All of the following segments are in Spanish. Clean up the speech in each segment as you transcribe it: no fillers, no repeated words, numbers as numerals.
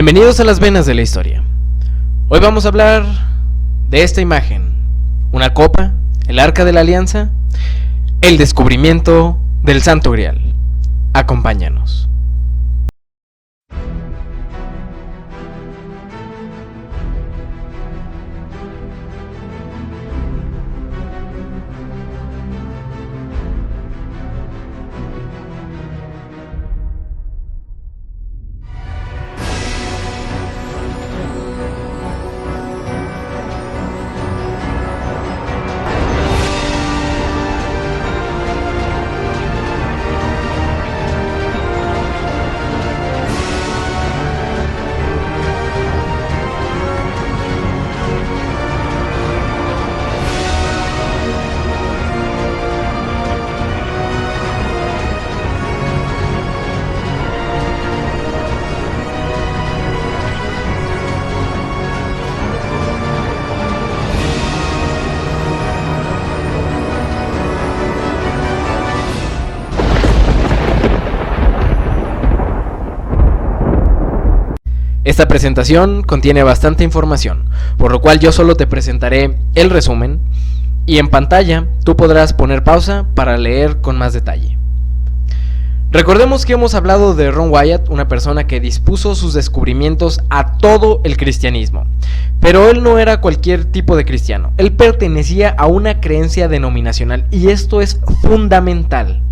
Bienvenidos a las venas de la historia. Hoy vamos a hablar de esta imagen: una copa, el Arca de la Alianza, el descubrimiento del Santo Grial. Acompáñanos. Esta presentación contiene bastante información, por lo cual yo solo te presentaré el resumen y en pantalla tú podrás poner pausa para leer con más detalle. Recordemos que hemos hablado de Ron Wyatt, una persona que dispuso sus descubrimientos a todo el cristianismo, pero él no era cualquier tipo de cristiano, él pertenecía a una creencia denominacional y esto es fundamental,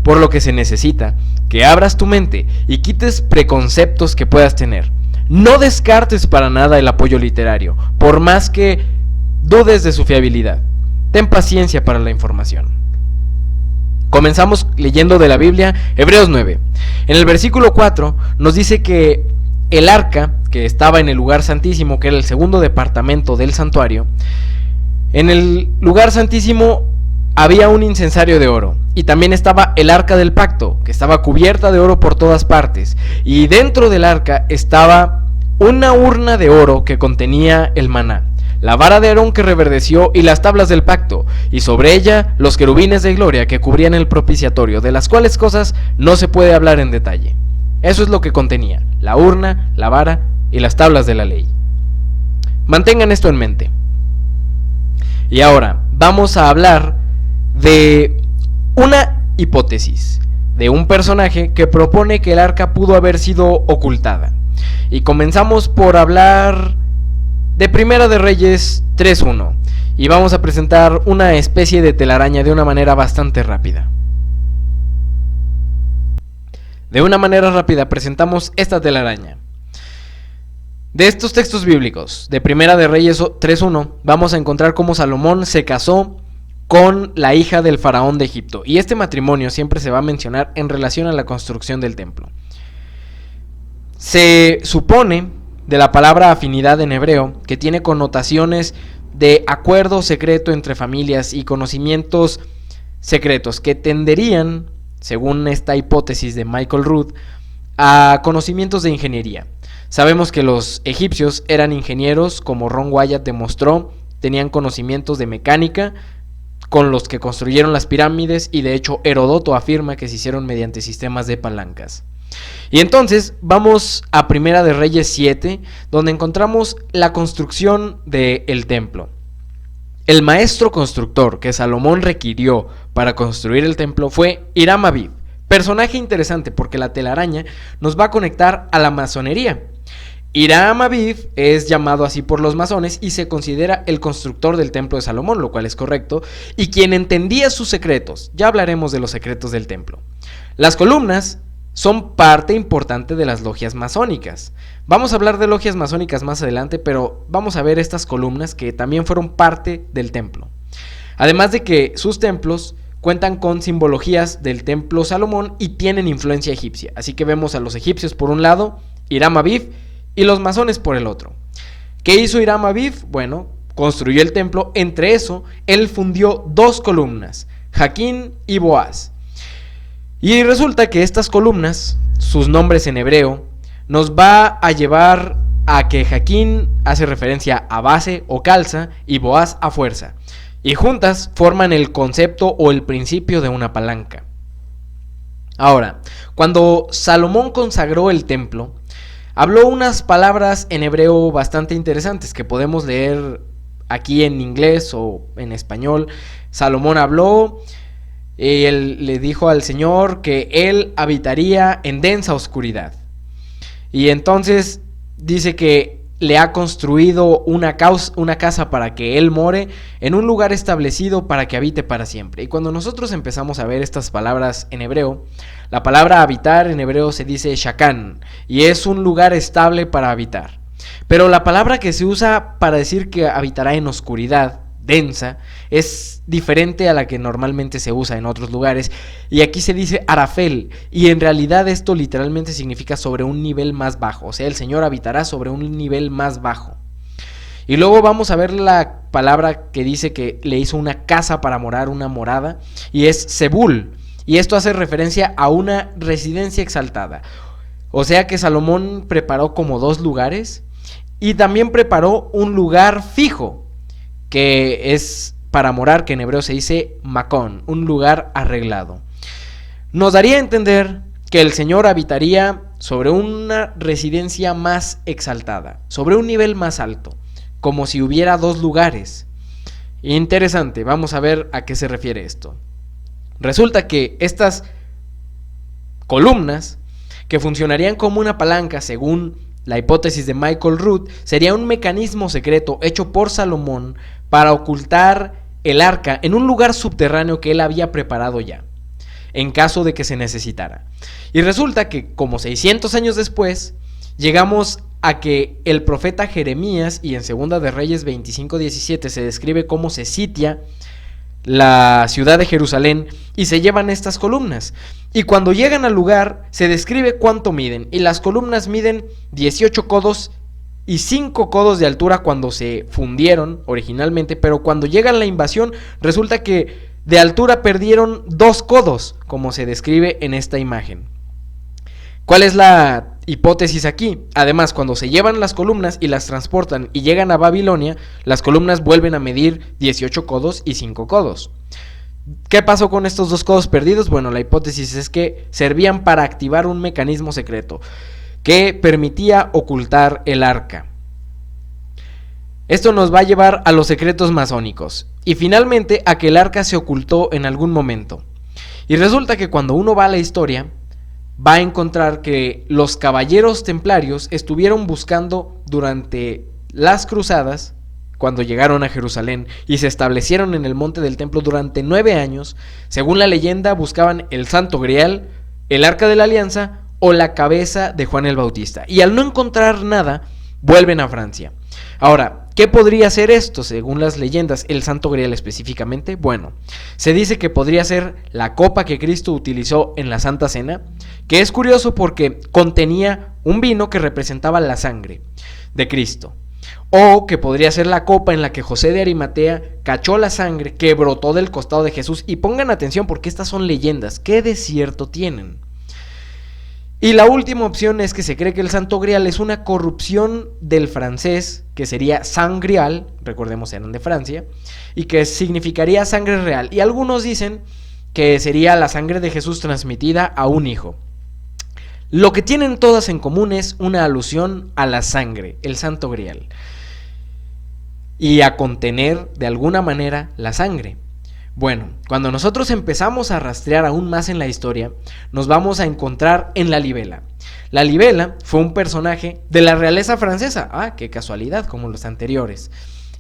por lo que se necesita que abras tu mente y quites preconceptos que puedas tener. No descartes para nada el apoyo literario, por más que dudes de su fiabilidad. Ten paciencia para la información. Comenzamos leyendo de la Biblia, Hebreos 9. En el versículo 4 nos dice que el arca, que estaba en el lugar santísimo, que era el segundo departamento del santuario, en el lugar santísimo había un incensario de oro, y también estaba el arca del pacto, que estaba cubierta de oro por todas partes, y dentro del arca estaba una urna de oro que contenía el maná, la vara de Aarón que reverdeció y las tablas del pacto, y sobre ella los querubines de gloria que cubrían el propiciatorio, de las cuales cosas no se puede hablar en detalle. Eso es lo que contenía, la urna, la vara y las tablas de la ley. Mantengan esto en mente. Y ahora vamos a hablar de una hipótesis de un personaje que propone que el arca pudo haber sido ocultada. Y comenzamos por hablar de Primera de Reyes 3:1 y vamos a presentar una especie de telaraña de una manera bastante rápida. De una manera rápida presentamos esta telaraña. De estos textos bíblicos de Primera de Reyes 3:1 vamos a encontrar cómo Salomón se casó con la hija del faraón de Egipto, y este matrimonio siempre se va a mencionar en relación a la construcción del templo. Se supone, de la palabra afinidad en hebreo, que tiene connotaciones de acuerdo secreto entre familias y conocimientos secretos que tenderían, según esta hipótesis de Michael Rood, a conocimientos de ingeniería. Sabemos que los egipcios eran ingenieros, como Ron Wyatt demostró, tenían conocimientos de mecánica, con los que construyeron las pirámides, y de hecho Heródoto afirma que se hicieron mediante sistemas de palancas. Y entonces vamos a Primera de Reyes 7, donde encontramos la construcción del templo. El maestro constructor que Salomón requirió para construir el templo fue Hiram Abib, personaje interesante porque la telaraña nos va a conectar a la masonería. Hiram Abib es llamado así por los masones y se considera el constructor del templo de Salomón, lo cual es correcto, y quien entendía sus secretos. Ya hablaremos de los secretos del templo. Las columnas son parte importante de las logias masónicas. Vamos a hablar de logias masónicas más adelante, pero vamos a ver estas columnas que también fueron parte del templo. Además de que sus templos cuentan con simbologías del templo Salomón y tienen influencia egipcia. Así que vemos a los egipcios por un lado, Hiram Abib, y los masones por el otro. ¿Qué hizo Hiram Abib? Bueno, construyó el templo. Entre eso, él fundió dos columnas, Jaquín y Boaz. Y resulta que estas columnas, sus nombres en hebreo, nos va a llevar a que Jaquín hace referencia a base o calza y Boaz a fuerza. y juntas forman el concepto o el principio de una palanca. Ahora, cuando Salomón consagró el templo, habló unas palabras en hebreo bastante interesantes que podemos leer aquí en inglés o en español. Salomón habló, él le dijo al Señor que él habitaría en densa oscuridad. Y entonces dice que le ha construido una casa para que él more en un lugar establecido para que habite para siempre. Y cuando nosotros empezamos a ver estas palabras en hebreo, la palabra habitar en hebreo se dice shakan, y es un lugar estable para habitar. Pero la palabra que se usa para decir que habitará en oscuridad densa es diferente a la que normalmente se usa en otros lugares, y aquí se dice arafel, y en realidad esto literalmente significa sobre un nivel más bajo, o sea, el Señor habitará sobre un nivel más bajo. Y luego vamos a ver la palabra que dice que le hizo una casa para morar, una morada, y es sebul, y esto hace referencia a una residencia exaltada. O sea que Salomón preparó como 2 lugares, y también preparó un lugar fijo, que es para morar, que en hebreo se dice makón, un lugar arreglado. Nos daría a entender que el Señor habitaría sobre una residencia más exaltada, sobre un nivel más alto, como si hubiera 2 lugares. Interesante, vamos a ver a qué se refiere esto. Resulta que estas columnas, que funcionarían como una palanca según la hipótesis de Michael Root, sería un mecanismo secreto hecho por Salomón para ocultar el arca en un lugar subterráneo que él había preparado ya, en caso de que se necesitara. Y resulta que como 600 años después, llegamos a que el profeta Jeremías, y en Segunda de Reyes 25:17 se describe cómo se sitia la ciudad de Jerusalén y se llevan estas columnas. Y cuando llegan al lugar se describe cuánto miden, y las columnas miden 18 codos y 5 codos de altura cuando se fundieron originalmente, pero cuando llegan la invasión resulta que de altura perdieron 2 codos, como se describe en esta imagen. ¿Cuál es la hipótesis aquí? Además, cuando se llevan las columnas y las transportan y llegan a Babilonia, las columnas vuelven a medir 18 codos y 5 codos. ¿Qué pasó con estos 2 codos perdidos? Bueno, la hipótesis es que servían para activar un mecanismo secreto que permitía ocultar el arca. Esto nos va a llevar a los secretos masónicos y finalmente a que el arca se ocultó en algún momento. Y resulta que cuando uno va a la historia, va a encontrar que los caballeros templarios estuvieron buscando durante las cruzadas, cuando llegaron a Jerusalén y se establecieron en el monte del templo durante 9 años, según la leyenda buscaban el Santo Grial, el Arca de la Alianza o la cabeza de Juan el Bautista, y al no encontrar nada, vuelven a Francia. Ahora, ¿qué podría ser esto según las leyendas, el Santo Grial específicamente? Bueno, se dice que podría ser la copa que Cristo utilizó en la Santa Cena, que es curioso porque contenía un vino que representaba la sangre de Cristo. O que podría ser la copa en la que José de Arimatea cachó la sangre que brotó del costado de Jesús. Y pongan atención porque estas son leyendas, ¿qué de cierto tienen? Y la última opción es que se cree que el Santo Grial es una corrupción del francés, que sería Sang Grial, recordemos eran de Francia, y que significaría sangre real. Y algunos dicen que sería la sangre de Jesús transmitida a un hijo. Lo que tienen todas en común es una alusión a la sangre, el Santo Grial, y a contener de alguna manera la sangre. Bueno, cuando nosotros empezamos a rastrear aún más en la historia, nos vamos a encontrar en la Libela. La Libela fue un personaje de la realeza francesa, qué casualidad, como los anteriores,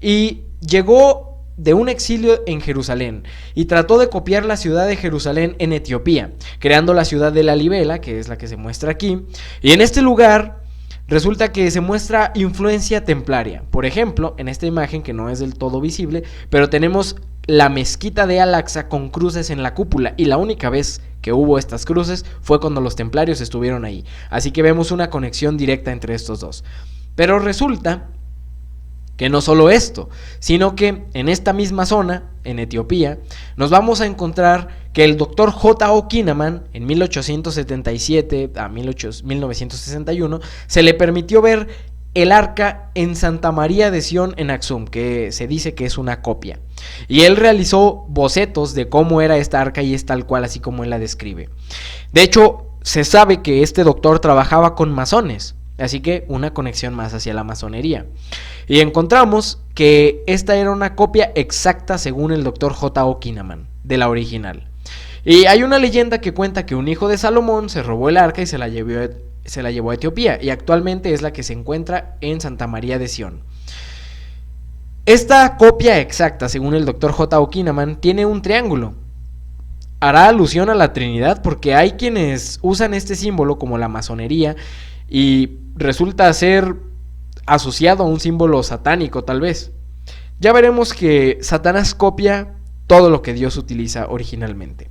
y llegó de un exilio en Jerusalén y trató de copiar la ciudad de Jerusalén en Etiopía, creando la ciudad de la Libela, que es la que se muestra aquí, y en este lugar resulta que se muestra influencia templaria. Por ejemplo, en esta imagen que no es del todo visible, pero tenemos la mezquita de Al-Aqsa con cruces en la cúpula, y la única vez que hubo estas cruces fue cuando los templarios estuvieron ahí, así que vemos una conexión directa entre estos dos. Pero resulta que no solo esto, sino que en esta misma zona, en Etiopía, nos vamos a encontrar que el doctor J.O. Kinnaman, en 1877 a 1961, se le permitió ver el arca en Santa María de Sion en Axum, que se dice que es una copia. Y él realizó bocetos de cómo era esta arca y es tal cual así como él la describe. De hecho, se sabe que este doctor trabajaba con masones, Así que una conexión más hacia la masonería. Y encontramos que esta era una copia exacta, según el Dr. J.O. Kinnaman, de la original. Y hay una leyenda que cuenta que un hijo de Salomón se robó el arca y se la llevó a Etiopía, y actualmente es la que se encuentra en Santa María de Sion. Esta copia exacta, según el Dr. J.O. Kinnaman, tiene un triángulo. Hará alusión a la Trinidad, porque hay quienes usan este símbolo como la masonería y resulta ser asociado a un símbolo satánico, tal vez. Ya veremos que Satanás copia todo lo que Dios utiliza originalmente.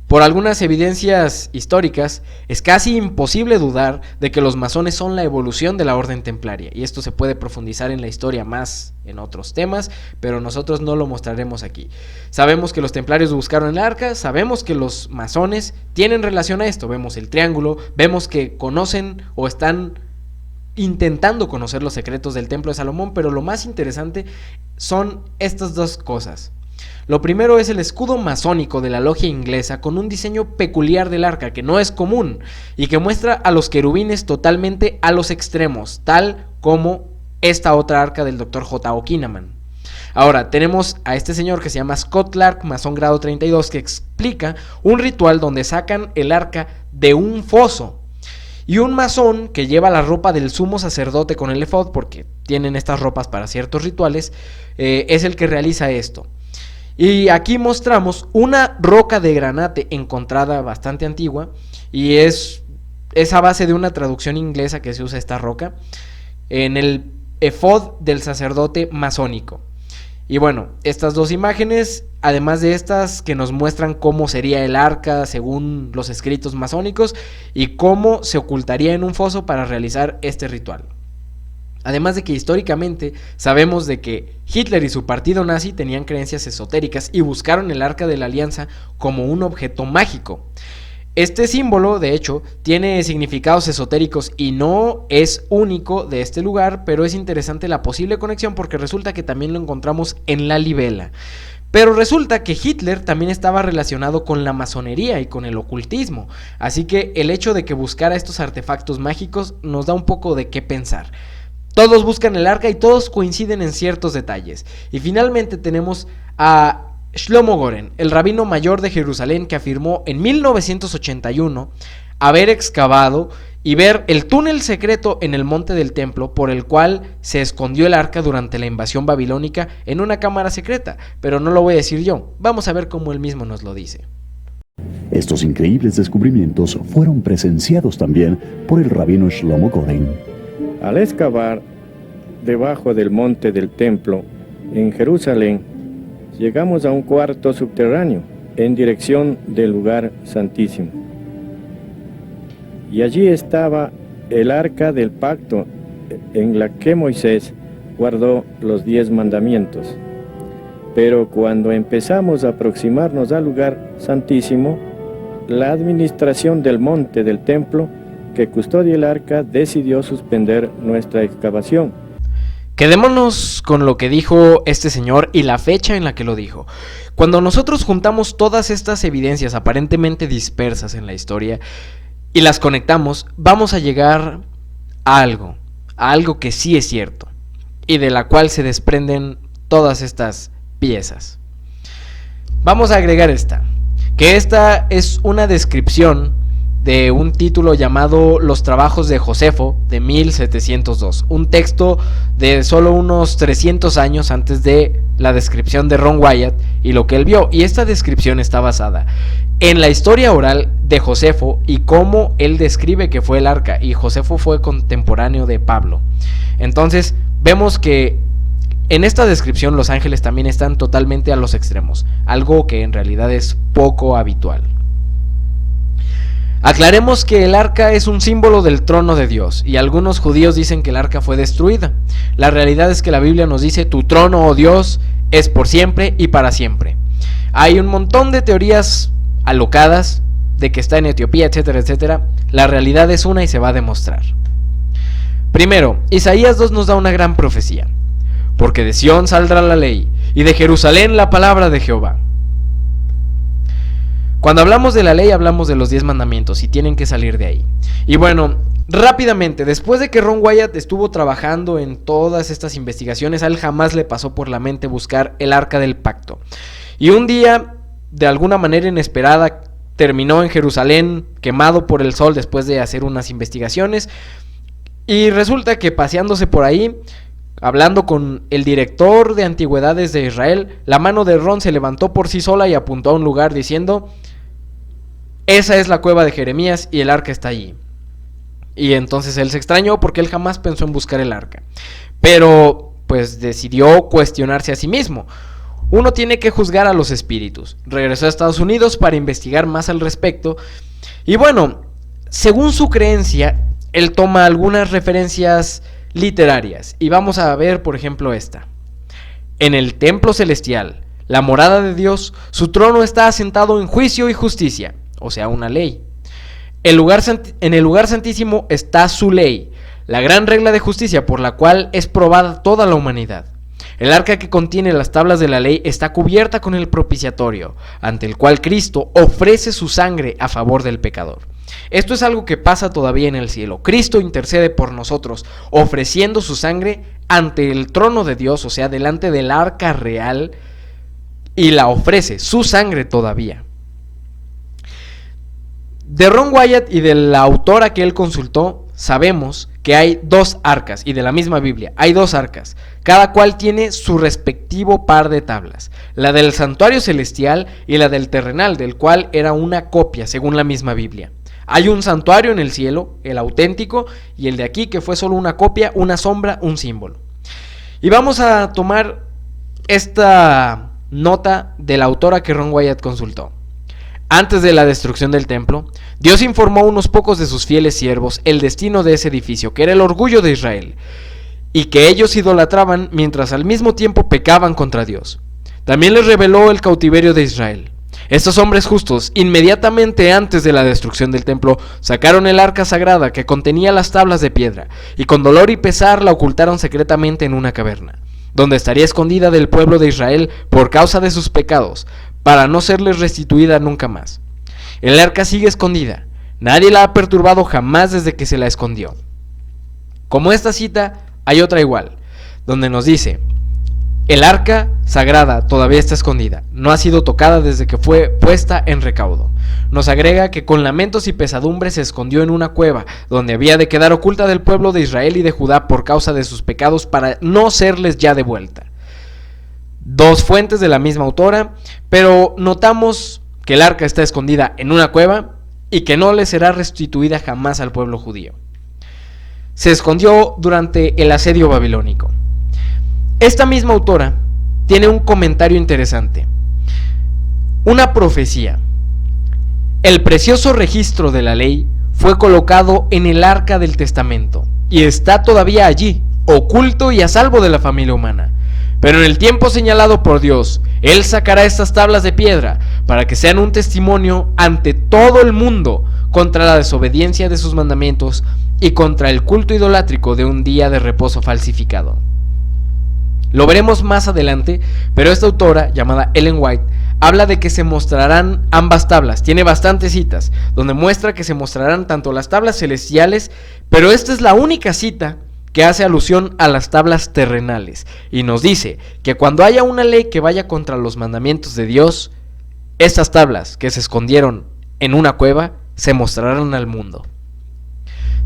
Por algunas evidencias históricas, es casi imposible dudar de que los masones son la evolución de la orden templaria, y esto se puede profundizar en la historia más en otros temas, pero nosotros no lo mostraremos aquí. Sabemos que los templarios buscaron el arca, sabemos que los masones tienen relación a esto, vemos el triángulo, vemos que conocen o están intentando conocer los secretos del templo de Salomón, pero lo más interesante son estas dos cosas. Lo primero es el escudo masónico de la logia inglesa con un diseño peculiar del arca que no es común y que muestra a los querubines totalmente a los extremos, tal como esta otra arca del Dr. J.O. Kinnaman. Ahora, tenemos a este señor que se llama Scott Clark, masón grado 32, que explica un ritual donde sacan el arca de un foso. Y un masón que lleva la ropa del sumo sacerdote con el efod, porque tienen estas ropas para ciertos rituales, es el que realiza esto. Y aquí mostramos una roca de granate encontrada bastante antigua, y es a base de una traducción inglesa que se usa esta roca en el efod del sacerdote masónico. Y bueno, estas dos imágenes, además de estas que nos muestran cómo sería el arca según los escritos masónicos y cómo se ocultaría en un foso para realizar este ritual. Además de que históricamente sabemos de que Hitler y su partido nazi tenían creencias esotéricas y buscaron el Arca de la Alianza como un objeto mágico. Este símbolo, de hecho, tiene significados esotéricos y no es único de este lugar, pero es interesante la posible conexión porque resulta que también lo encontramos en la libela. Pero resulta que Hitler también estaba relacionado con la masonería y con el ocultismo, así que el hecho de que buscara estos artefactos mágicos nos da un poco de qué pensar. Todos buscan el arca y todos coinciden en ciertos detalles. Y finalmente tenemos a Shlomo Goren, el rabino mayor de Jerusalén, que afirmó en 1981 haber excavado y ver el túnel secreto en el monte del templo por el cual se escondió el arca durante la invasión babilónica en una cámara secreta. Pero no lo voy a decir yo, vamos a ver cómo él mismo nos lo dice. Estos increíbles descubrimientos fueron presenciados también por el rabino Shlomo Goren. Al excavar debajo del monte del templo en Jerusalén, llegamos a un cuarto subterráneo en dirección del lugar santísimo. Y allí estaba el arca del pacto en la que Moisés guardó los 10 mandamientos. Pero cuando empezamos a aproximarnos al lugar santísimo, la administración del monte del templo que custodia el arca decidió suspender nuestra excavación. Quedémonos con lo que dijo este señor y la fecha en la que lo dijo. Cuando nosotros juntamos todas estas evidencias aparentemente dispersas en la historia y las conectamos, vamos a llegar a algo que sí es cierto y de la cual se desprenden todas estas piezas. Vamos a agregar que esta es una descripción de un título llamado Los Trabajos de Josefo de 1702, un texto de solo unos 300 años antes de la descripción de Ron Wyatt y lo que él vio, y esta descripción está basada en la historia oral de Josefo y cómo él describe que fue el arca, y Josefo fue contemporáneo de Pablo. Entonces vemos que en esta descripción los ángeles también están totalmente a los extremos, algo que en realidad es poco habitual. Aclaremos que el arca es un símbolo del trono de Dios, y algunos judíos dicen que el arca fue destruida. La realidad es que la Biblia nos dice: tu trono, oh Dios, es por siempre y para siempre. Hay un montón de teorías alocadas de que está en Etiopía, etcétera, etcétera. La realidad es una y se va a demostrar. Primero, Isaías 2 nos da una gran profecía: porque de Sión saldrá la ley, y de Jerusalén la palabra de Jehová. Cuando hablamos de la ley, hablamos de los 10 mandamientos y tienen que salir de ahí. Y bueno, rápidamente, después de que Ron Wyatt estuvo trabajando en todas estas investigaciones, a él jamás le pasó por la mente buscar el Arca del Pacto. Y un día, de alguna manera inesperada, terminó en Jerusalén quemado por el sol después de hacer unas investigaciones. Y resulta que paseándose por ahí, hablando con el director de antigüedades de Israel, la mano de Ron se levantó por sí sola y apuntó a un lugar diciendo: esa es la cueva de Jeremías y el arca está allí. Y entonces él se extrañó porque él jamás pensó en buscar el arca. Pero pues decidió cuestionarse a sí mismo. Uno tiene que juzgar a los espíritus. Regresó a Estados Unidos para investigar más al respecto. Y bueno, según su creencia, él toma algunas referencias literarias. Y vamos a ver, por ejemplo, esta. En el templo celestial, la morada de Dios, su trono está asentado en juicio y justicia, o sea, una ley. En el lugar santísimo está su ley, la gran regla de justicia por la cual es probada toda la humanidad. El arca que contiene las tablas de la ley está cubierta con el propiciatorio, ante el cual Cristo ofrece su sangre a favor del pecador. Esto es algo que pasa todavía en el cielo. Cristo intercede por nosotros, ofreciendo su sangre ante el trono de Dios, o sea, delante del arca real, y la ofrece, su sangre todavía. De Ron Wyatt y de la autora que él consultó, sabemos que hay dos arcas, y de la misma Biblia, hay dos arcas, cada cual tiene su respectivo par de tablas, la del santuario celestial y la del terrenal, del cual era una copia según la misma Biblia. Hay un santuario en el cielo, el auténtico, y el de aquí que fue solo una copia, una sombra, un símbolo. Y vamos a tomar esta nota de la autora que Ron Wyatt consultó. Antes de la destrucción del templo, Dios informó a unos pocos de sus fieles siervos el destino de ese edificio, que era el orgullo de Israel, y que ellos idolatraban mientras al mismo tiempo pecaban contra Dios. También les reveló el cautiverio de Israel. Estos hombres justos, inmediatamente antes de la destrucción del templo, sacaron el arca sagrada que contenía las tablas de piedra, y con dolor y pesar la ocultaron secretamente en una caverna, donde estaría escondida del pueblo de Israel por causa de sus pecados, para no serles restituida nunca más. El arca sigue escondida, nadie la ha perturbado jamás desde que se la escondió. Como esta cita, hay otra igual, donde nos dice: el arca sagrada todavía está escondida, no ha sido tocada desde que fue puesta en recaudo. Nos agrega que con lamentos y pesadumbre se escondió en una cueva, donde había de quedar oculta del pueblo de Israel y de Judá por causa de sus pecados, para no serles ya devuelta. Dos fuentes de la misma autora, pero notamos que el arca está escondida en una cueva y que no le será restituida jamás al pueblo judío. Se escondió durante el asedio babilónico. Esta misma autora tiene un comentario interesante. Una profecía. El precioso registro de la ley fue colocado en el arca del testamento y está todavía allí, oculto y a salvo de la familia humana. Pero en el tiempo señalado por Dios, Él sacará estas tablas de piedra para que sean un testimonio ante todo el mundo contra la desobediencia de sus mandamientos y contra el culto idolátrico de un día de reposo falsificado. Lo veremos más adelante, pero esta autora, llamada Ellen White, habla de que se mostrarán ambas tablas. Tiene bastantes citas, donde muestra que se mostrarán tanto las tablas celestiales, pero esta es la única cita que hace alusión a las tablas terrenales, y nos dice que cuando haya una ley que vaya contra los mandamientos de Dios, estas tablas que se escondieron en una cueva se mostrarán al mundo.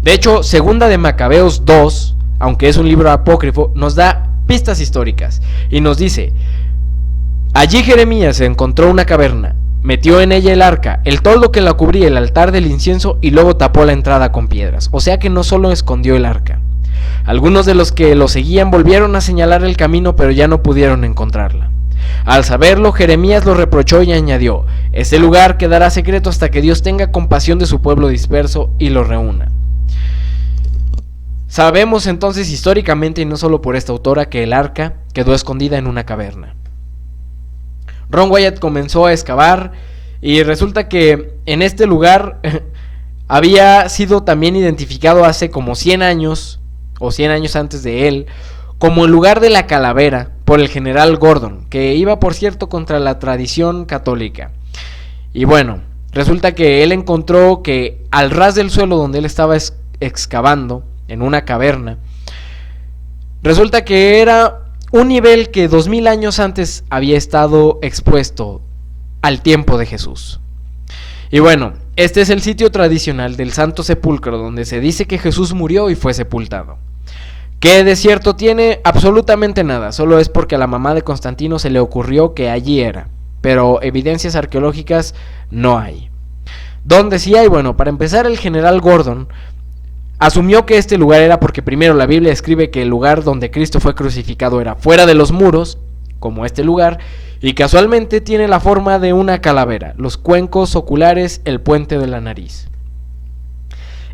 De hecho, Segunda de Macabeos 2, aunque es un libro apócrifo, nos da pistas históricas, y nos dice: allí Jeremías encontró una caverna, metió en ella el arca, el toldo que la cubría, el altar del incienso, y luego tapó la entrada con piedras. O sea que no solo escondió el arca. Algunos de los que lo seguían volvieron a señalar el camino, pero ya no pudieron encontrarla. Al saberlo, Jeremías lo reprochó y añadió: este lugar quedará secreto hasta que Dios tenga compasión de su pueblo disperso y lo reúna. Sabemos entonces históricamente, y no solo por esta autora, que el arca quedó escondida en una caverna. Ron Wyatt comenzó a excavar y resulta que en este lugar había sido también identificado hace como 100 años, o 100 años antes de él, como el lugar de la calavera por el general Gordon, que iba, por cierto, contra la tradición católica. Y bueno, resulta que él encontró que al ras del suelo donde él estaba excavando en una caverna, resulta que era un nivel que 2000 años antes había estado expuesto al tiempo de Jesús. Y bueno, este es el sitio tradicional del Santo Sepulcro, donde se dice que Jesús murió y fue sepultado. ¿Qué de cierto tiene? Absolutamente nada, solo es porque a la mamá de Constantino se le ocurrió que allí era, pero evidencias arqueológicas no hay. ¿Dónde sí hay? Bueno, para empezar, el general Gordon asumió que este lugar era porque primero la Biblia escribe que el lugar donde Cristo fue crucificado era fuera de los muros, como este lugar, y casualmente tiene la forma de una calavera, los cuencos oculares, el puente de la nariz.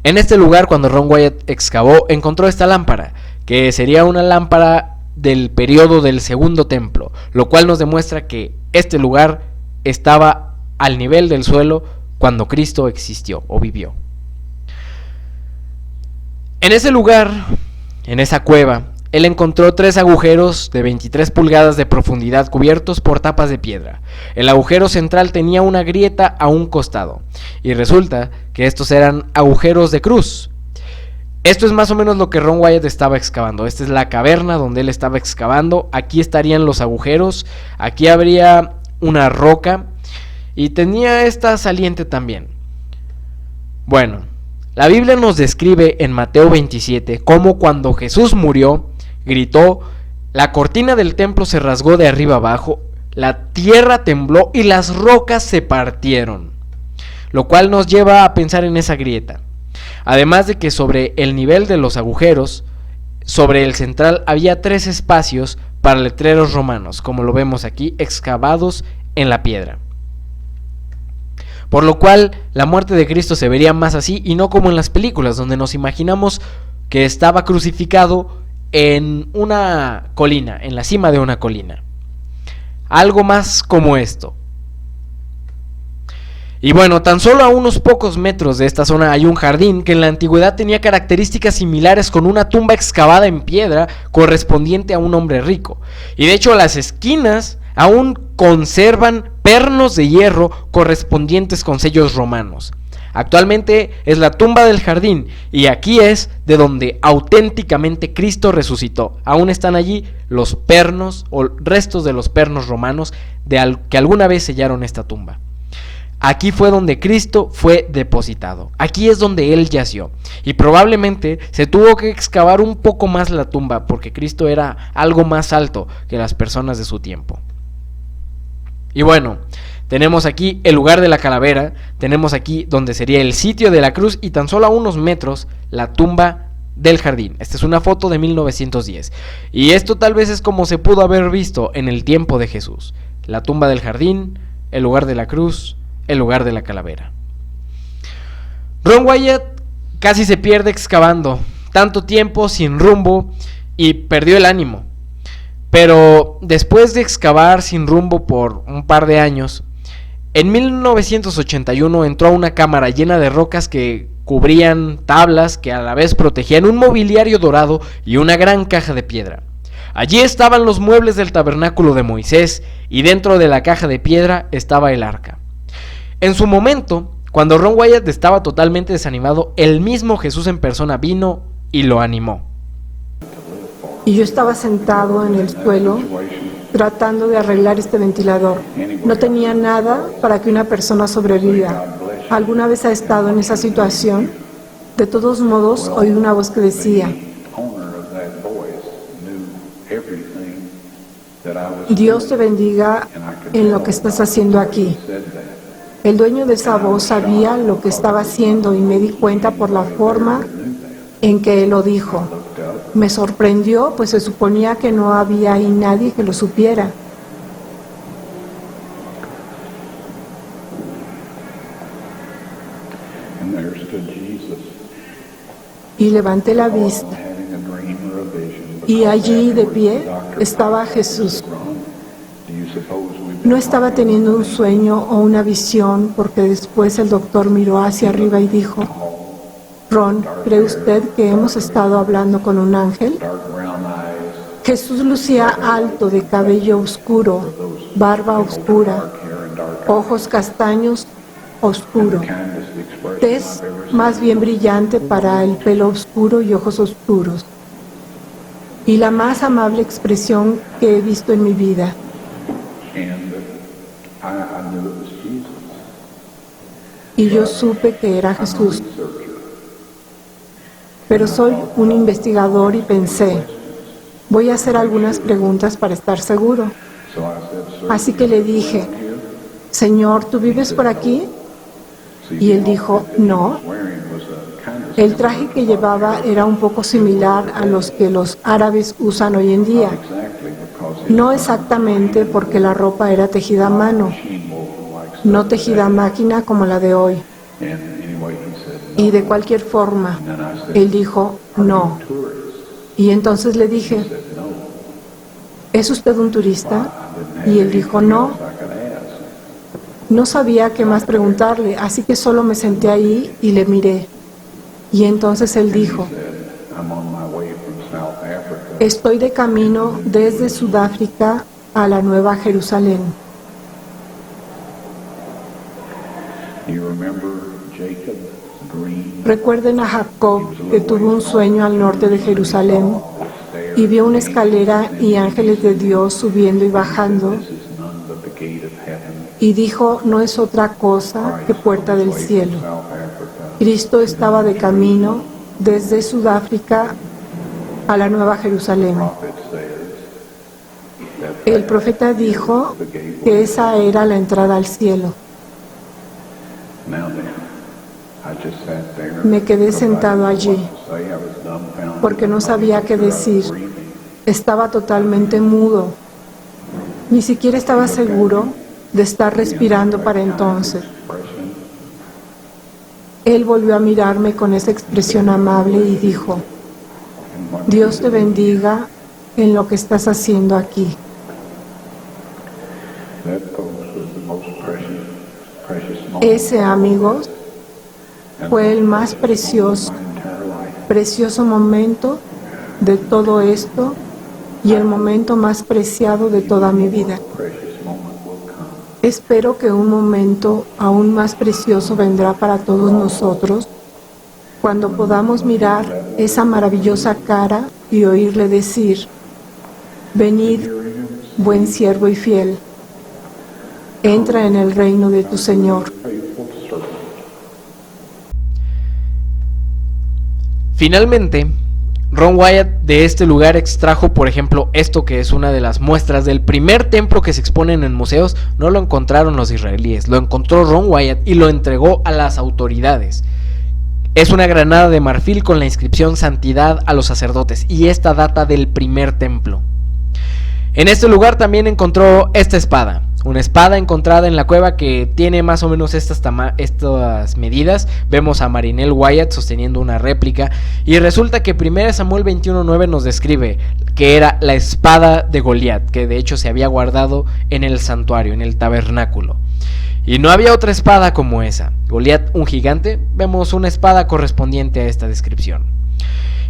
En este lugar, cuando Ron Wyatt excavó, encontró esta lámpara, que sería una lámpara del periodo del Segundo Templo, lo cual nos demuestra que este lugar estaba al nivel del suelo cuando Cristo existió o vivió. En ese lugar, en esa cueva, él encontró 3 agujeros de 23 pulgadas de profundidad cubiertos por tapas de piedra. El agujero central tenía una grieta a un costado, y resulta que estos eran agujeros de cruz. Esto es más o menos lo que Ron Wyatt estaba excavando. Esta es la caverna donde él estaba excavando. Aquí estarían los agujeros, aquí habría una roca, y tenía esta saliente también. Bueno, la Biblia nos describe en Mateo 27 cómo cuando Jesús murió, gritó, la cortina del templo se rasgó de arriba abajo, la tierra tembló y las rocas se partieron, lo cual nos lleva a pensar en esa grieta. Además de que sobre el nivel de los agujeros, sobre el central había 3 espacios para letreros romanos, como lo vemos aquí, excavados en la piedra. Por lo cual la muerte de Cristo se vería más así y no como en las películas, donde nos imaginamos que estaba crucificado en una colina, en la cima de una colina. Algo más como esto. Y bueno, tan solo a unos pocos metros de esta zona hay un jardín que en la antigüedad tenía características similares, con una tumba excavada en piedra correspondiente a un hombre rico. Y de hecho las esquinas aún conservan pernos de hierro correspondientes con sellos romanos. Actualmente es la tumba del jardín y aquí es de donde auténticamente Cristo resucitó. Aún están allí los pernos o restos de los pernos romanos que alguna vez sellaron esta tumba. Aquí fue donde Cristo fue depositado. Aquí es donde Él yació. Y probablemente se tuvo que excavar un poco más la tumba porque Cristo era algo más alto que las personas de su tiempo. Y bueno, tenemos aquí el lugar de la calavera, tenemos aquí donde sería el sitio de la cruz y tan solo a unos metros la tumba del jardín. Esta es una foto de 1910 y esto tal vez es como se pudo haber visto en el tiempo de Jesús. La tumba del jardín, el lugar de la cruz, el lugar de la calavera. Ron Wyatt casi se pierde excavando, tanto tiempo sin rumbo, y perdió el ánimo. Pero después de excavar sin rumbo por un par de años, en 1981 entró a una cámara llena de rocas que cubrían tablas que a la vez protegían un mobiliario dorado y una gran caja de piedra. Allí estaban los muebles del tabernáculo de Moisés y dentro de la caja de piedra estaba el arca. En su momento, cuando Ron Wyatt estaba totalmente desanimado, el mismo Jesús en persona vino y lo animó. Y yo estaba sentado en el suelo tratando de arreglar este ventilador. No tenía nada para que una persona sobreviva. ¿Alguna vez ha estado en esa situación? De todos modos, oí una voz que decía: Dios te bendiga en lo que estás haciendo aquí. El dueño de esa voz sabía lo que estaba haciendo y me di cuenta por la forma en que él lo dijo. Me sorprendió, pues se suponía que no había ahí nadie que lo supiera. Y levanté la vista, y allí de pie estaba Jesús. No estaba teniendo un sueño o una visión, porque después el doctor miró hacia arriba y dijo: Ron, ¿cree usted que hemos estado hablando con un ángel? Jesús lucía alto, de cabello oscuro, barba oscura, ojos castaños oscuro, tez más bien brillante para el pelo oscuro y ojos oscuros, y la más amable expresión que he visto en mi vida. Y yo supe que era Jesús. Pero soy un investigador y pensé, voy a hacer algunas preguntas para estar seguro. Así que le dije, Señor, ¿tú vives por aquí? Y él dijo, no. El traje que llevaba era un poco similar a los que los árabes usan hoy en día. No exactamente porque la ropa era tejida a mano, no tejida a máquina como la de hoy. Y de cualquier forma, él dijo, no. Y entonces le dije, ¿es usted un turista? Y él dijo, no. No sabía qué más preguntarle, así que solo me senté ahí y le miré. Y entonces él dijo, estoy de camino desde Sudáfrica a la Nueva Jerusalén. Recuerden a Jacob, que tuvo un sueño al norte de Jerusalén y vio una escalera y ángeles de Dios subiendo y bajando, y dijo, no es otra cosa que puerta del cielo. Cristo estaba de camino desde Sudáfrica a la Nueva Jerusalén. El profeta dijo que esa era la entrada al cielo. Me quedé sentado allí porque no sabía qué decir. Estaba totalmente mudo. Ni siquiera estaba seguro de estar respirando para entonces. Él volvió a mirarme con esa expresión amable y dijo, Dios te bendiga en lo que estás haciendo aquí. Ese, amigos, fue el más precioso momento de todo esto y el momento más preciado de toda mi vida. Espero que un momento aún más precioso vendrá para todos nosotros cuando podamos mirar esa maravillosa cara y oírle decir, venid, buen siervo y fiel, entra en el reino de tu Señor. Finalmente, Ron Wyatt de este lugar extrajo, por ejemplo, esto que es una de las muestras del primer templo que se exponen en museos. No lo encontraron los israelíes, lo encontró Ron Wyatt y lo entregó a las autoridades. Es una granada de marfil con la inscripción Santidad a los sacerdotes, y esta data del primer templo. En este lugar también encontró esta espada, una espada encontrada en la cueva que tiene más o menos estas medidas. Vemos a Marinel Wyatt sosteniendo una réplica, y resulta que 1 Samuel 21:9 nos describe que era la espada de Goliat, que de hecho se había guardado en el santuario, en el tabernáculo. Y no había otra espada como esa. Goliat, un gigante, vemos una espada correspondiente a esta descripción.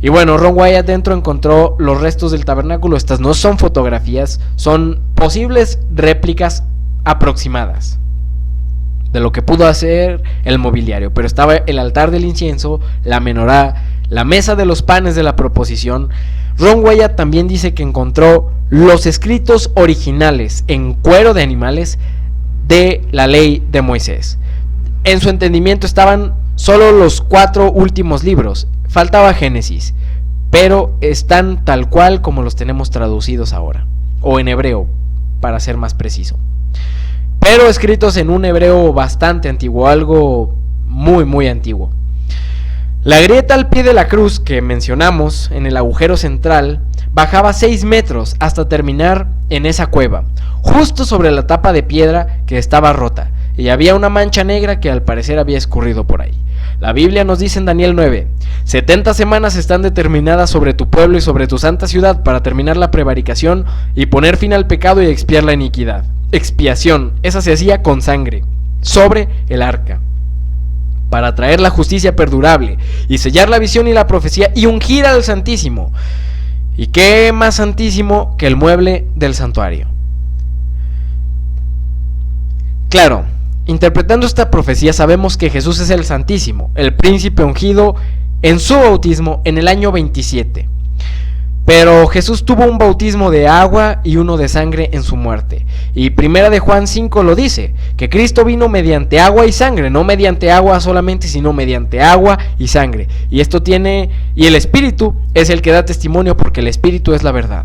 Y bueno, Ron Wyatt dentro encontró los restos del tabernáculo. Estas no son fotografías, son posibles réplicas aproximadas de lo que pudo hacer el mobiliario. Pero estaba el altar del incienso, la menorá, la mesa de los panes de la proposición. Ron Wyatt también dice que encontró los escritos originales en cuero de animales de la ley de Moisés. En su entendimiento estaban solo los 4 últimos libros. Faltaba Génesis, pero están tal cual como los tenemos traducidos ahora, o en hebreo, para ser más preciso, pero escritos en un hebreo bastante antiguo, algo muy antiguo. La grieta al pie de la cruz que mencionamos, en el agujero central, bajaba 6 metros hasta terminar en esa cueva, justo sobre la tapa de piedra que estaba rota, y había una mancha negra que al parecer había escurrido por ahí. La Biblia nos dice en Daniel 9, 70 semanas están determinadas sobre tu pueblo y sobre tu santa ciudad para terminar la prevaricación y poner fin al pecado y expiar la iniquidad. Expiación, esa se hacía con sangre, sobre el arca, para traer la justicia perdurable y sellar la visión y la profecía y ungir al Santísimo. ¿Y qué más santísimo que el mueble del santuario? Claro, interpretando esta profecía sabemos que Jesús es el Santísimo, el príncipe ungido en su bautismo en el año 27. Pero Jesús tuvo un bautismo de agua y uno de sangre en su muerte. Y primera de Juan 5 lo dice, que Cristo vino mediante agua y sangre, no mediante agua solamente, sino mediante agua y sangre. Y el Espíritu es el que da testimonio, porque el Espíritu es la verdad.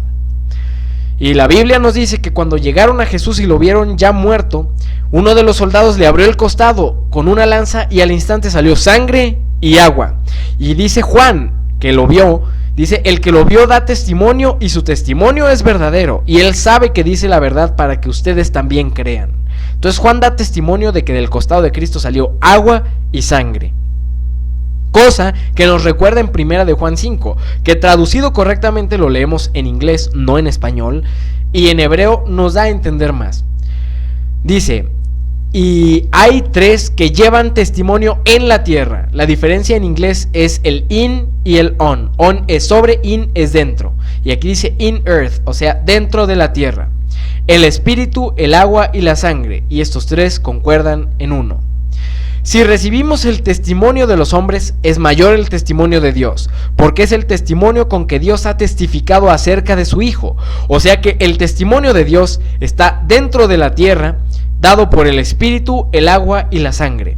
Y la Biblia nos dice que cuando llegaron a Jesús y lo vieron ya muerto, uno de los soldados le abrió el costado con una lanza y al instante salió sangre y agua. Y dice Juan, que lo vio, dice, el que lo vio da testimonio y su testimonio es verdadero. Y él sabe que dice la verdad para que ustedes también crean. Entonces Juan da testimonio de que del costado de Cristo salió agua y sangre. Cosa que nos recuerda en primera de Juan 5, que traducido correctamente lo leemos en inglés, no en español, y en hebreo nos da a entender más. Dice, y hay tres que llevan testimonio en la tierra. La diferencia en inglés es el in y el on. On es sobre, in es dentro. Y aquí dice in earth, o sea, dentro de la tierra. El espíritu, el agua y la sangre. Y estos tres concuerdan en uno. Si recibimos el testimonio de los hombres, es mayor el testimonio de Dios, porque es el testimonio con que Dios ha testificado acerca de su Hijo. O sea que el testimonio de Dios está dentro de la tierra, dado por el Espíritu, el agua y la sangre.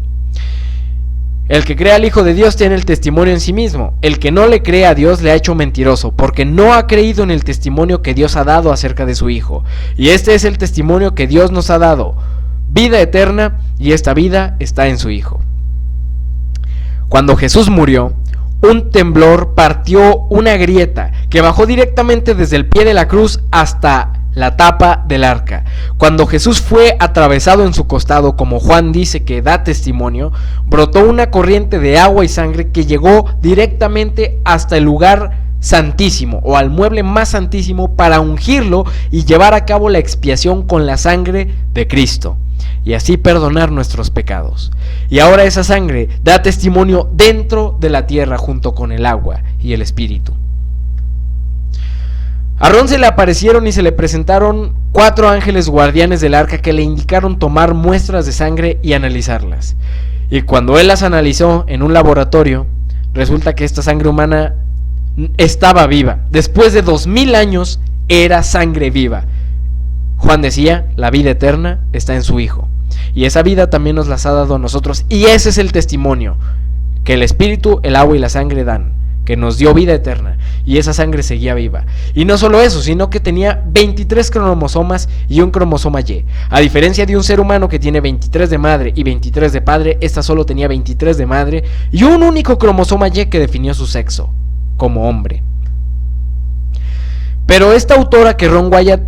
El que cree al Hijo de Dios tiene el testimonio en sí mismo. El que no le cree a Dios le ha hecho mentiroso, porque no ha creído en el testimonio que Dios ha dado acerca de su Hijo. Y este es el testimonio que Dios nos ha dado, vida eterna, y esta vida está en su Hijo. Cuando Jesús murió, un temblor partió una grieta que bajó directamente desde el pie de la cruz hasta la tapa del arca. Cuando Jesús fue atravesado en su costado, como Juan dice que da testimonio, brotó una corriente de agua y sangre que llegó directamente hasta el lugar santísimo, o al mueble más santísimo, para ungirlo y llevar a cabo la expiación con la sangre de Cristo, y así perdonar nuestros pecados. Y ahora esa sangre da testimonio dentro de la tierra junto con el agua y el Espíritu. A Aarón se le aparecieron y se le presentaron 4 ángeles guardianes del arca que le indicaron tomar muestras de sangre y analizarlas. Y cuando él las analizó en un laboratorio, resulta que esta sangre humana estaba viva. Después de 2000 años era sangre viva. Juan decía, la vida eterna está en su Hijo. Y esa vida también nos las ha dado a nosotros. Y ese es el testimonio que el Espíritu, el agua y la sangre dan, que nos dio vida eterna. Y esa sangre seguía viva. Y no solo eso, sino que tenía 23 cromosomas y un cromosoma Y. A diferencia de un ser humano que tiene 23 de madre y 23 de padre, esta solo tenía 23 de madre y un único cromosoma Y que definió su sexo, como hombre. Pero esta autora que Ron Wyatt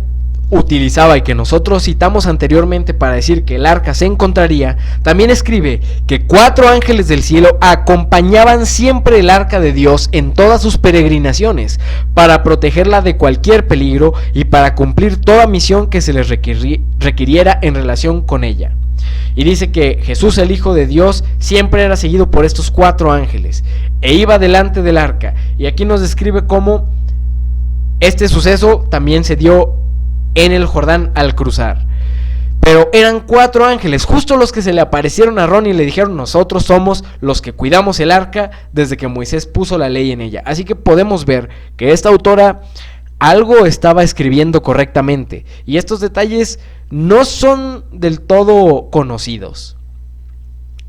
utilizaba y que nosotros citamos anteriormente para decir que el arca se encontraría, también escribe que 4 ángeles del cielo acompañaban siempre el arca de Dios en todas sus peregrinaciones, para protegerla de cualquier peligro y para cumplir toda misión que se les requiriera en relación con ella. Y dice que Jesús, el Hijo de Dios, siempre era seguido por estos 4 ángeles e iba delante del arca. Y aquí nos describe cómo este suceso también se dio en el Jordán al cruzar. Pero eran 4 ángeles, justo los que se le aparecieron a Aarón y le dijeron: nosotros somos los que cuidamos el arca desde que Moisés puso la ley en ella. Así que podemos ver que esta autora algo estaba escribiendo correctamente, y estos detalles no son del todo conocidos.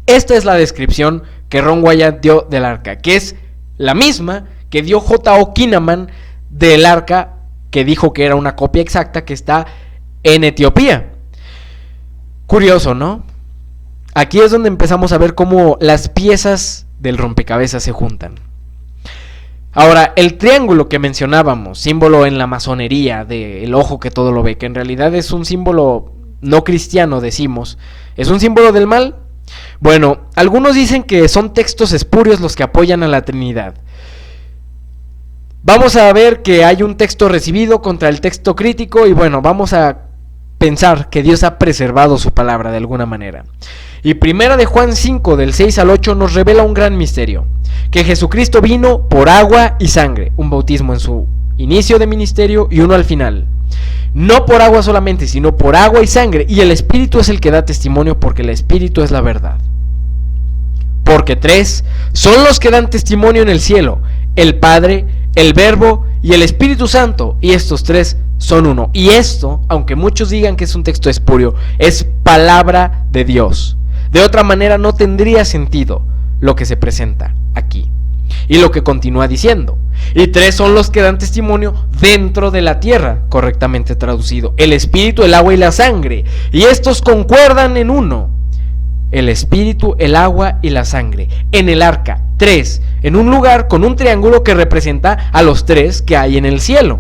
Esta es la descripción que Ron Wyatt dio del arca, que es la misma que dio J.O. Kinnaman del arca, que dijo que era una copia exacta que está en Etiopía. Curioso, ¿no? Aquí es donde empezamos a ver cómo las piezas del rompecabezas se juntan. Ahora, el triángulo que mencionábamos, símbolo en la masonería del ojo que todo lo ve, que en realidad es un símbolo no cristiano, decimos, ¿es un símbolo del mal? Bueno, algunos dicen que son textos espurios los que apoyan a la Trinidad. Vamos a ver que hay un texto recibido contra el texto crítico y bueno, vamos a pensar que Dios ha preservado su palabra de alguna manera. Y primera de Juan 5 del 6 al 8 nos revela un gran misterio, que Jesucristo vino por agua y sangre, un bautismo en su inicio de ministerio y uno al final. no por agua solamente, sino por agua y sangre, y el Espíritu es el que da testimonio, porque el Espíritu es la verdad. Porque 3 son los que dan testimonio en el cielo: el Padre, el Verbo y el Espíritu Santo, y estos 3 son uno. Y esto, aunque muchos digan que es un texto espurio, es palabra de Dios. De otra manera no tendría sentido lo que se presenta aquí. Y lo que continúa diciendo: y 3 son los que dan testimonio dentro de la tierra, correctamente traducido: el Espíritu, el agua y la sangre, y estos concuerdan en uno. El Espíritu, el agua y la sangre. En el arca, 3, en un lugar con un triángulo que representa a los 3 que hay en el cielo.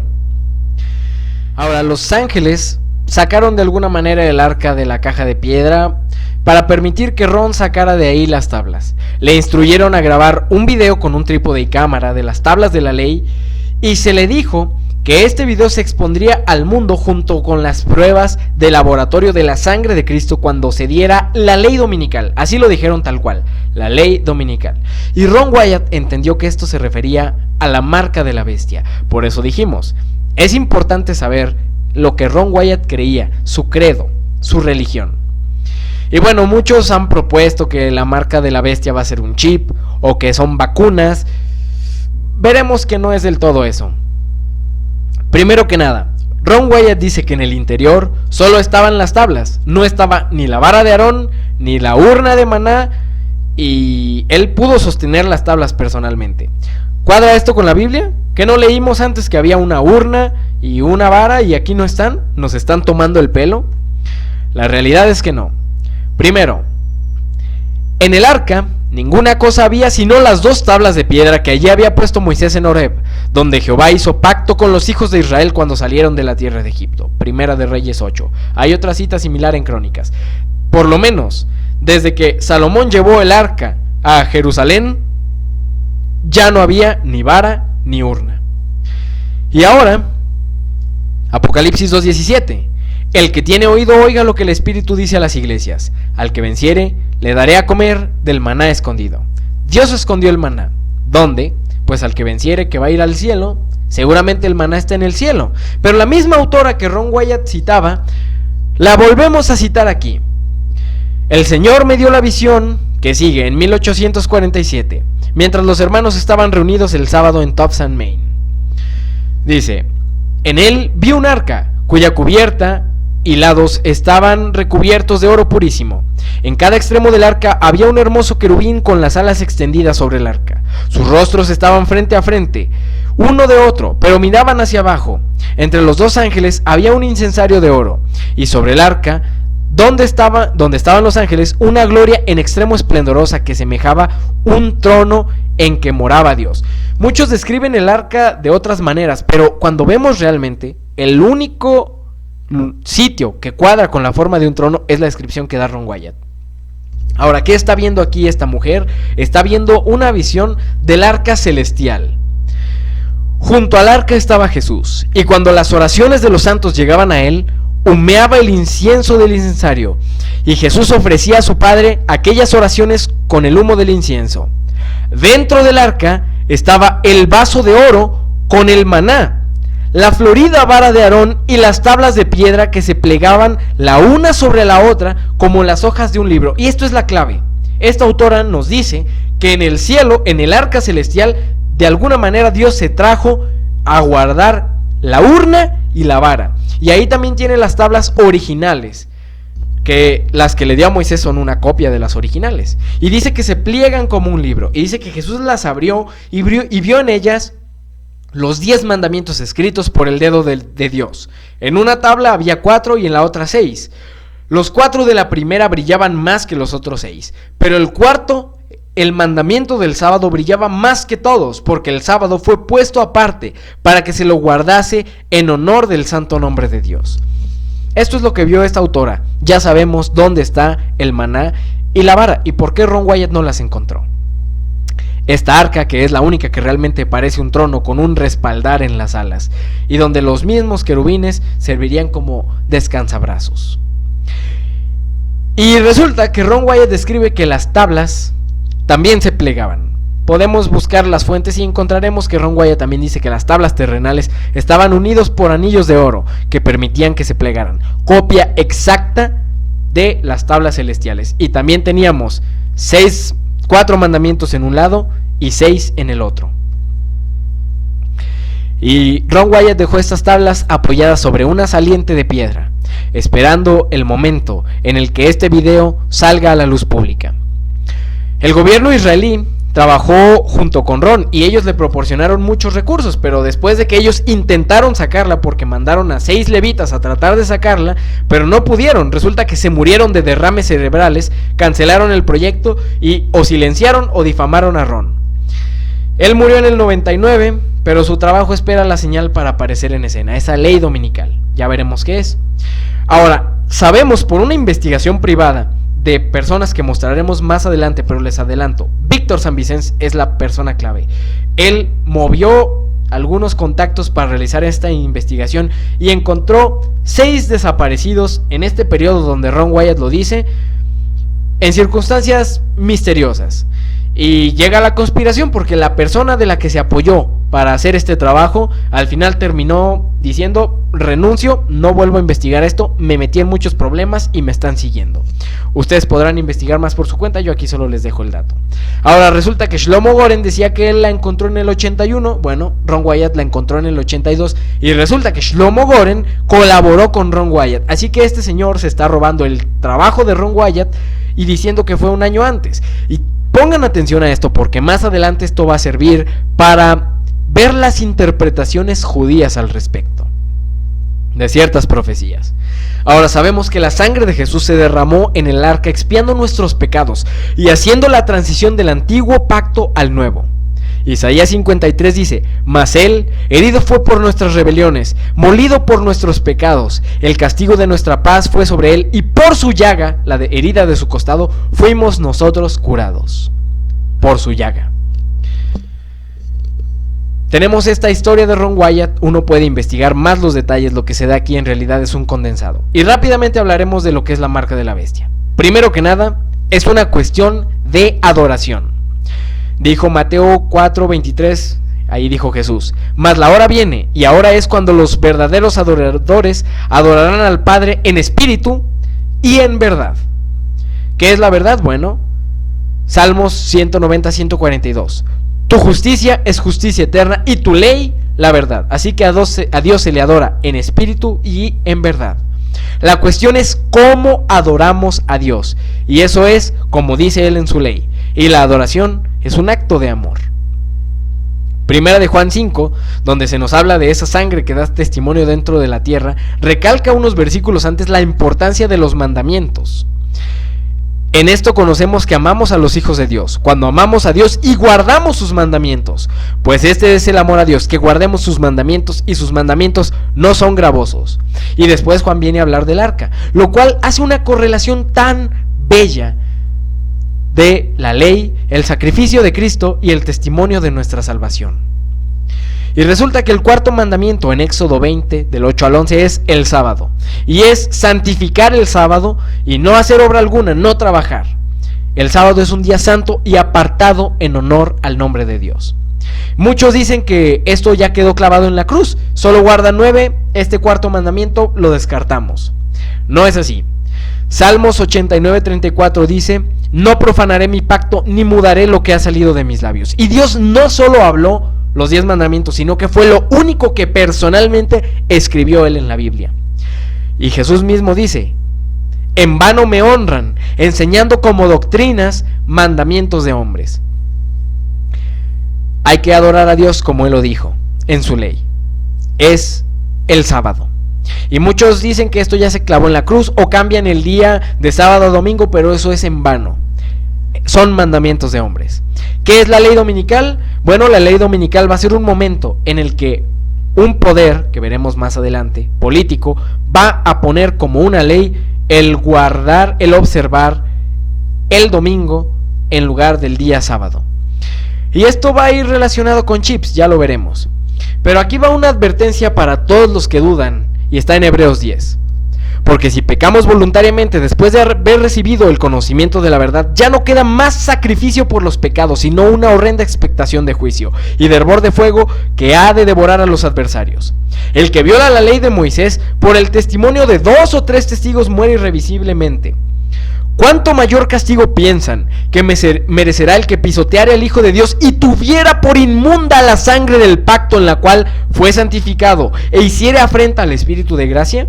Ahora, los ángeles sacaron de alguna manera el arca de la caja de piedra para permitir que Ron sacara de ahí las tablas. Le instruyeron a grabar un video con un trípode y cámara de las tablas de la ley, y se le dijo que este video se expondría al mundo junto con las pruebas de laboratorio de la sangre de Cristo cuando se diera la ley dominical. Así lo dijeron tal cual, la ley dominical. Y Ron Wyatt entendió que esto se refería a la marca de la bestia. Por eso dijimos, es importante saber lo que Ron Wyatt creía, su credo, su religión. Y bueno, muchos han propuesto que la marca de la bestia va a ser un chip o que son vacunas. Veremos que no es del todo eso. Primero que nada, Ron Wyatt dice que en el interior solo estaban las tablas, no estaba ni la vara de Aarón, ni la urna de maná, y él pudo sostener las tablas personalmente. ¿Cuadra esto con la Biblia? ¿Que no leímos antes que había una urna y una vara y aquí no están? ¿Nos están tomando el pelo? La realidad es que no. Primero, en el arca ninguna cosa había sino las 2 tablas de piedra que allí había puesto Moisés en Horeb, donde Jehová hizo pacto con los hijos de Israel cuando salieron de la tierra de Egipto. Primera de Reyes 8. Hay otra cita similar en Crónicas. Por lo menos, desde que Salomón llevó el arca a Jerusalén, ya no había ni vara ni urna. Y ahora, Apocalipsis 2:17. El que tiene oído oiga lo que el Espíritu dice a las iglesias. Al que venciere, le daré a comer del maná escondido. Dios escondió el maná. ¿Dónde? Pues al que venciere, que va a ir al cielo. Seguramente el maná está en el cielo. Pero la misma autora que Ron Wyatt citaba, la volvemos a citar aquí. El Señor me dio la visión que sigue en 1847, mientras los hermanos estaban reunidos el sábado en Thompson, Maine. Dice: en él vi un arca, cuya cubierta y lados estaban recubiertos de oro purísimo. En cada extremo del arca había un hermoso querubín con las alas extendidas sobre el arca. Sus rostros estaban frente a frente, uno de otro, pero miraban hacia abajo. Entre los 2 ángeles había un incensario de oro, y sobre el arca, donde estaban los ángeles, una gloria en extremo esplendorosa que semejaba un trono en que moraba Dios. Muchos describen el arca de otras maneras, pero cuando vemos realmente, el único sitio que cuadra con la forma de un trono es la descripción que da Ron Wyatt. Ahora, ¿qué está viendo aquí esta mujer? Está viendo una visión del arca celestial. Junto al arca estaba Jesús, y cuando las oraciones de los santos llegaban a él, humeaba el incienso del incensario, y Jesús ofrecía a su Padre aquellas oraciones con el humo del incienso. Dentro del arca estaba el vaso de oro con el maná, la florida vara de Aarón y las tablas de piedra que se plegaban la una sobre la otra como las hojas de un libro. Y esto es la clave. Esta autora nos dice que en el cielo, en el arca celestial, de alguna manera Dios se trajo a guardar la urna y la vara. Y ahí también tiene las tablas originales, que las que le dio a Moisés son una copia de las originales. Y dice que se pliegan como un libro. Y dice que Jesús las abrió y vio en ellas los 10 mandamientos escritos por el dedo de Dios. En una tabla había 4 y en la otra 6. Los 4 de la primera brillaban más que los otros 6. Pero el cuarto, el mandamiento del sábado, brillaba más que todos, porque el sábado fue puesto aparte para que se lo guardase en honor del santo nombre de Dios. Esto es lo que vio esta autora. Ya sabemos dónde está el maná y la vara y por qué Ron Wyatt no las encontró. Esta arca, que es la única que realmente parece un trono con un respaldar en las alas, y donde los mismos querubines servirían como descansabrazos. Y resulta que Ron Wyatt describe que las tablas también se plegaban. podemos buscar las fuentes y encontraremos que Ron Wyatt también dice que las tablas terrenales estaban unidos por anillos de oro que permitían que se plegaran. Copia exacta de las tablas celestiales. Y también teníamos 4 mandamientos en un lado y 6 en el otro. Y Ron Wyatt dejó estas tablas apoyadas sobre una saliente de piedra, esperando el momento en el que este video salga a la luz pública. El gobierno israelí trabajó junto con Ron y ellos le proporcionaron muchos recursos, pero después de que ellos intentaron sacarla, porque mandaron a 6 levitas a tratar de sacarla, pero no pudieron, resulta que se murieron de derrames cerebrales, cancelaron el proyecto y o silenciaron o difamaron a Ron. Él murió en el 99, pero su trabajo espera la señal para aparecer en escena, esa ley dominical, ya veremos qué es. Ahora, sabemos por una investigación privada de personas que mostraremos más adelante, pero les adelanto, Víctor San Vicens es la persona clave. Él movió algunos contactos para realizar esta investigación y encontró 6 desaparecidos en este periodo donde Ron Wyatt lo dice, en circunstancias misteriosas. Y llega la conspiración porque la persona de la que se apoyó para hacer este trabajo al final terminó diciendo: renuncio, no vuelvo a investigar esto, me metí en muchos problemas y me están siguiendo. Ustedes podrán investigar más por su cuenta, yo aquí solo les dejo el dato. Ahora resulta que Shlomo Goren decía que él la encontró en el 81, bueno, Ron Wyatt la encontró en el 82 y resulta que Shlomo Goren colaboró con Ron Wyatt. Así que este señor se está robando el trabajo de Ron Wyatt y diciendo que fue un año antes. Y pongan atención a esto porque más adelante esto va a servir para ver las interpretaciones judías al respecto de ciertas profecías. Ahora sabemos que la sangre de Jesús se derramó en el arca expiando nuestros pecados y haciendo la transición del antiguo pacto al nuevo. Isaías 53 dice: mas él herido fue por nuestras rebeliones, molido por nuestros pecados, el castigo de nuestra paz fue sobre él, y por su llaga, la herida de su costado, fuimos nosotros curados. Por su llaga. Tenemos esta historia de Ron Wyatt, uno puede investigar más los detalles, lo que se da aquí en realidad es un condensado. Y rápidamente hablaremos de lo que es la marca de la bestia. Primero que nada, es una cuestión de adoración. Dijo Mateo 4:23, ahí dijo Jesús: mas la hora viene, y ahora es cuando los verdaderos adoradores adorarán al Padre en espíritu y en verdad. ¿Qué es la verdad? Bueno, Salmos 190-142. Tu justicia es justicia eterna y tu ley la verdad. Así que a Dios se le adora en espíritu y en verdad. La cuestión es cómo adoramos a Dios. Y eso es como dice Él en su ley. Y la adoración es un acto de amor. Primera de Juan 5, donde se nos habla de esa sangre que da testimonio dentro de la tierra, recalca unos versículos antes la importancia de los mandamientos. En esto conocemos que amamos a los hijos de Dios, cuando amamos a Dios y guardamos sus mandamientos. Pues este es el amor a Dios, que guardemos sus mandamientos, y sus mandamientos no son gravosos. Y después Juan viene a hablar del arca, lo cual hace una correlación tan bella de la ley, el sacrificio de Cristo y el testimonio de nuestra salvación. Y resulta que el cuarto mandamiento en Éxodo 20, del 8 al 11, es el sábado. Y es santificar el sábado y no hacer obra alguna, no trabajar. El sábado es un día santo y apartado en honor al nombre de Dios. Muchos dicen que esto ya quedó clavado en la cruz, solo guarda 9, este cuarto mandamiento lo descartamos. No es así. Salmos 89:34 dice: no profanaré mi pacto ni mudaré lo que ha salido de mis labios. Y Dios no solo habló los 10 mandamientos, sino que fue lo único que personalmente escribió Él en la Biblia. Y Jesús mismo dice: en vano me honran, enseñando como doctrinas mandamientos de hombres. Hay que adorar a Dios como Él lo dijo en su ley. Es el sábado. Y muchos dicen que esto ya se clavó en la cruz o cambian el día de sábado a domingo, pero eso es en vano. Son mandamientos de hombres. ¿Qué es la ley dominical? Bueno, la ley dominical va a ser un momento en el que un poder, que veremos más adelante, político, va a poner como una ley el guardar, el observar el domingo en lugar del día sábado. Y esto va a ir relacionado con chips, ya lo veremos. Pero aquí va una advertencia para todos los que dudan, y está en Hebreos 10. Porque si pecamos voluntariamente después de haber recibido el conocimiento de la verdad, ya no queda más sacrificio por los pecados, sino una horrenda expectación de juicio y de hervor de fuego que ha de devorar a los adversarios. El que viola la ley de Moisés, por el testimonio de 2 o 3 testigos muere irrevisiblemente. ¿Cuánto mayor castigo piensan que merecerá el que pisoteare al Hijo de Dios y tuviera por inmunda la sangre del pacto en la cual fue santificado e hiciere afrenta al Espíritu de gracia?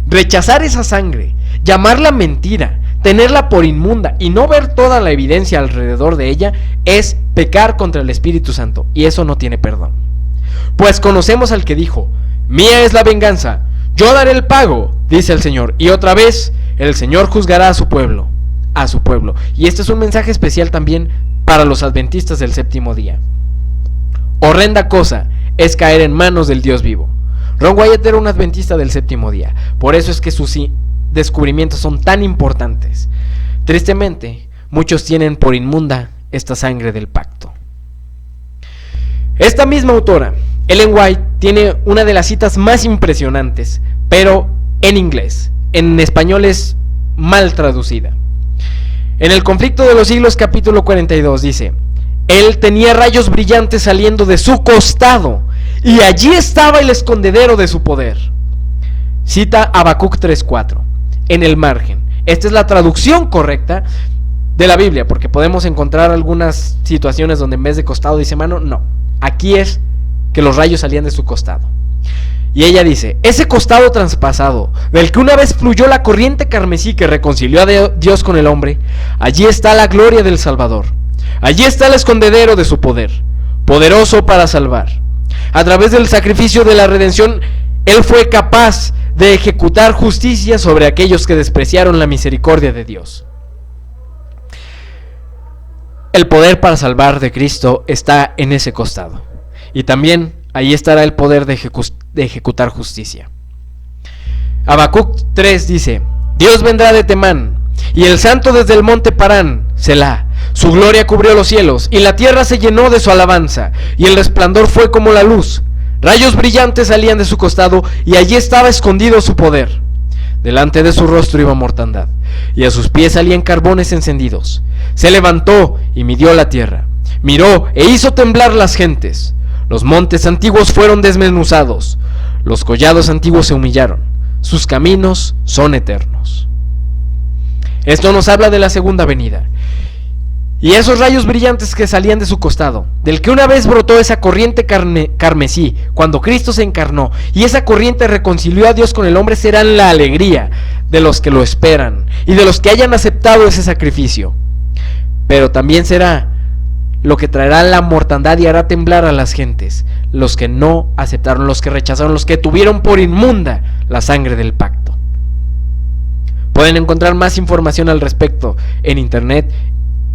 Rechazar esa sangre, llamarla mentira, tenerla por inmunda y no ver toda la evidencia alrededor de ella es pecar contra el Espíritu Santo, y eso no tiene perdón. Pues conocemos al que dijo: mía es la venganza, yo daré el pago, dice el Señor. Y otra vez, el Señor juzgará a su pueblo, Y este es un mensaje especial también para los adventistas del séptimo día. Horrenda cosa es caer en manos del Dios vivo. Ron Wyatt era un adventista del séptimo día, por eso es que sus descubrimientos son tan importantes. Tristemente, muchos tienen por inmunda esta sangre del pacto. Esta misma autora, Ellen White, tiene una de las citas más impresionantes, pero en inglés. En español es mal traducida. En el Conflicto de los Siglos, capítulo 42, dice: él tenía rayos brillantes saliendo de su costado, y allí estaba el escondedero de su poder. Cita Habacuc 3:4 en el margen. Esta es la traducción correcta de la Biblia, porque podemos encontrar algunas situaciones donde en vez de costado dice mano. No, aquí es que los rayos salían de su costado. Y ella dice: ese costado traspasado, del que una vez fluyó la corriente carmesí que reconcilió a Dios con el hombre, allí está la gloria del Salvador. Allí está el escondedero de su poder, poderoso para salvar. A través del sacrificio de la redención, Él fue capaz de ejecutar justicia sobre aquellos que despreciaron la misericordia de Dios. El poder para salvar de Cristo está en ese costado. Y también ahí estará el poder de ejecutar justicia. Habacuc 3 dice: Dios vendrá de Temán, y el santo desde el monte Parán, Selah. Su gloria cubrió los cielos, y la tierra se llenó de su alabanza, y el resplandor fue como la luz. Rayos brillantes salían de su costado, y allí estaba escondido su poder. Delante de su rostro iba mortandad, y a sus pies salían carbones encendidos. Se levantó y midió la tierra, miró e hizo temblar las gentes. Los montes antiguos fueron desmenuzados, los collados antiguos se humillaron. Sus caminos son eternos. Esto nos habla de la segunda venida. Y esos rayos brillantes que salían de su costado, del que una vez brotó esa corriente carmesí, cuando Cristo se encarnó, y esa corriente reconcilió a Dios con el hombre, serán la alegría de los que lo esperan, y de los que hayan aceptado ese sacrificio. Pero también será lo que traerá la mortandad y hará temblar a las gentes, los que no aceptaron, los que rechazaron, los que tuvieron por inmunda la sangre del pacto. Pueden encontrar más información al respecto en internet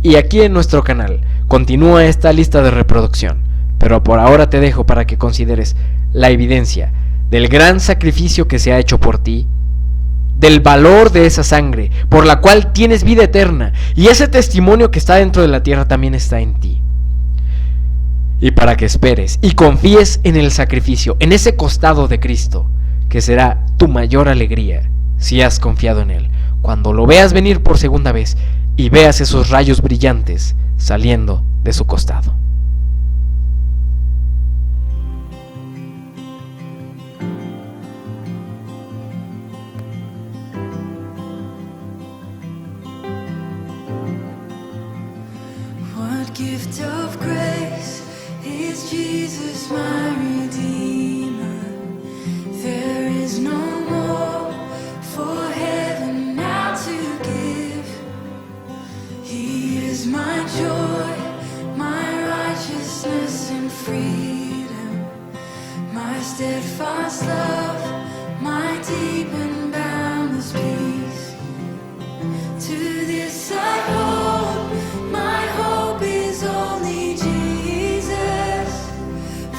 y aquí en nuestro canal. Continúa esta lista de reproducción, pero por ahora te dejo para que consideres la evidencia del gran sacrificio que se ha hecho por ti, del valor de esa sangre por la cual tienes vida eterna, y ese testimonio que está dentro de la tierra también está en ti. Y para que esperes y confíes en el sacrificio, en ese costado de Cristo, que será tu mayor alegría si has confiado en Él, cuando lo veas venir por segunda vez y veas esos rayos brillantes saliendo de su costado. What gift of grace is Jesus my Redeemer? There is no more for heaven now to give. He is my joy, my righteousness and freedom, my steadfast love, my deep and boundless peace. To this I hold, my hope is only Jesus,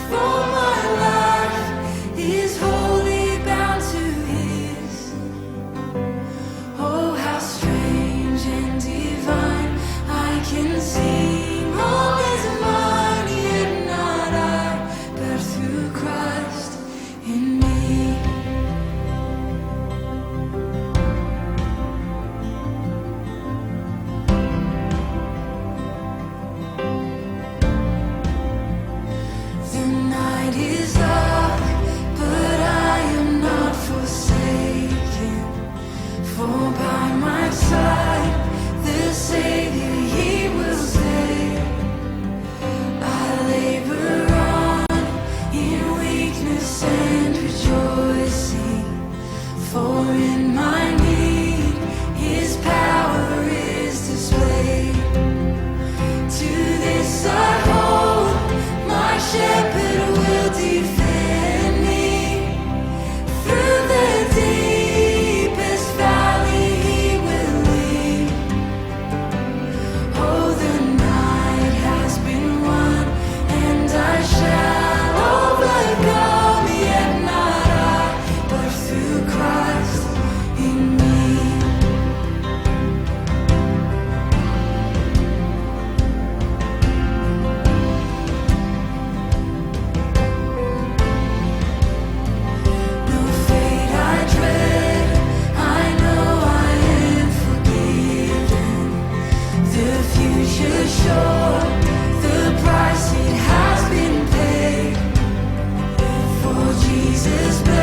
for my life is wholly bound to His. Oh, how strange and divine, I can sing all is mine, yet not I, but through Christ in me. Jesus' blood.